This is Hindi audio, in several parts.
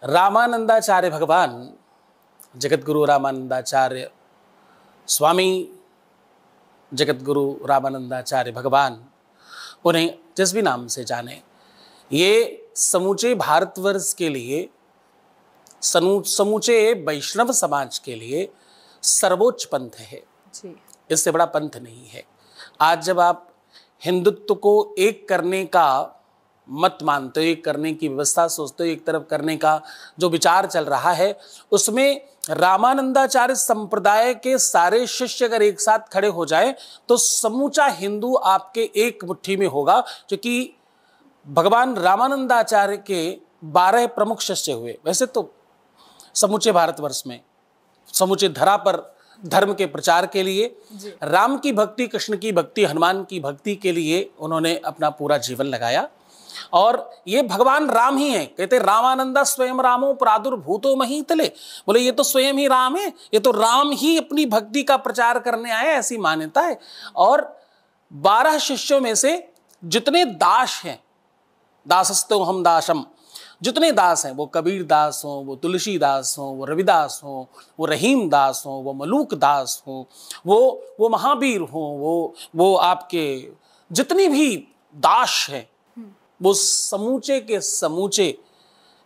रामानंदाचार्य भगवान, जगतगुरु रामानंदाचार्य स्वामी, जगतगुरु रामानंदाचार्य भगवान, उन्हें जिस भी नाम से जाने, ये समूचे भारतवर्ष के लिए, समूचे वैष्णव समाज के लिए सर्वोच्च पंथ है जी। इससे बड़ा पंथ नहीं है। आज जब आप हिंदुत्व को एक करने का मत मानते हो, एक करने की व्यवस्था सोचते हो, एक तरफ करने का जो विचार चल रहा है, उसमें रामानंदाचार्य संप्रदाय के सारे शिष्य अगर एक साथ खड़े हो जाए तो समूचा हिंदू आपके एक मुट्ठी में होगा। क्योंकि भगवान रामानंदाचार्य के 12 प्रमुख शिष्य हुए। वैसे तो समूचे भारतवर्ष में, समूचे धरा पर धर्म के प्रचार के लिए, राम की भक्ति, कृष्ण की भक्ति, हनुमान की भक्ति के लिए उन्होंने अपना पूरा जीवन लगाया। और ये भगवान राम ही हैं। कहते रामानंदा स्वयं रामो प्रादुर्भूतो महीतले। बोले ये तो स्वयं ही राम है, ये तो राम ही अपनी भक्ति का प्रचार करने आए, ऐसी मान्यता है। और 12 शिष्यों में से जितने दास हैं, दासस्तो हम दासम, जितने दास हैं, वो कबीर दास हो, वो तुलसी दास हो, वो रविदास हो, वो रहीम दास हो, वो मलूक दास हो, वो महावीर हो, वो आपके जितनी भी दास हैं, वो समूचे के समूचे,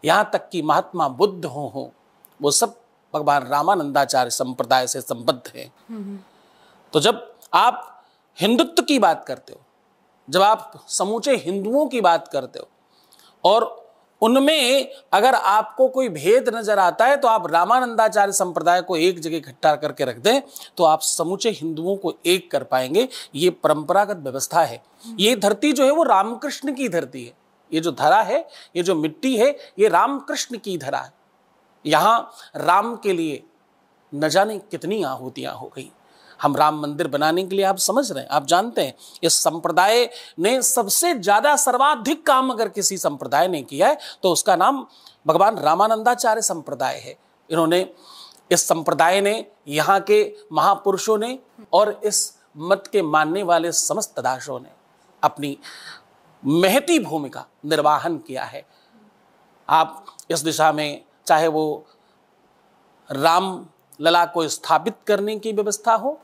यहाँ तक कि महात्मा बुद्ध हो, वो सब भगवान रामानंदाचार्य संप्रदाय से संबद्ध हैं। तो जब आप हिंदुत्व की बात करते हो, जब आप समूचे हिंदुओं की बात करते हो और उनमें अगर आपको कोई भेद नजर आता है, तो आप रामानंदाचार्य संप्रदाय को एक जगह इकट्ठा करके रख दें तो आप समूचे हिंदुओं को एक कर पाएंगे। ये परंपरागत व्यवस्था है। ये धरती जो है वो रामकृष्ण की धरती है। ये जो धरा है, ये जो मिट्टी है, ये रामकृष्ण की धरा है। यहाँ राम के लिए न जाने कितनी आहुतियां हो गई। हम राम मंदिर बनाने के लिए, आप समझ रहे हैं, आप जानते हैं, इस संप्रदाय ने सबसे ज्यादा सर्वाधिक काम अगर किसी संप्रदाय ने किया है तो उसका नाम भगवान रामानंदाचार्य संप्रदाय है। इन्होंने, इस संप्रदाय ने, यहाँ के महापुरुषों ने और इस मत के मानने वाले समस्त दासों ने अपनी महती भूमिका निर्वाहन किया है। आप इस दिशा में, चाहे वो राम लला को स्थापित करने की व्यवस्था हो,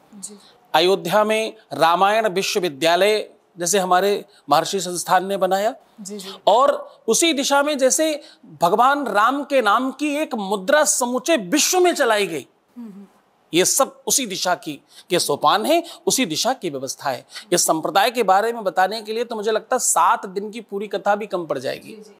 अयोध्या में रामायण विश्वविद्यालय जैसे हमारे महर्षि संस्थान ने बनाया, और उसी दिशा में जैसे भगवान राम के नाम की एक मुद्रा समूचे विश्व में चलाई गई, ये सब उसी दिशा की के सोपान है, उसी दिशा की व्यवस्था है। इस संप्रदाय के बारे में बताने के लिए तो मुझे लगता है 7 दिन की पूरी कथा भी कम पड़ जाएगी।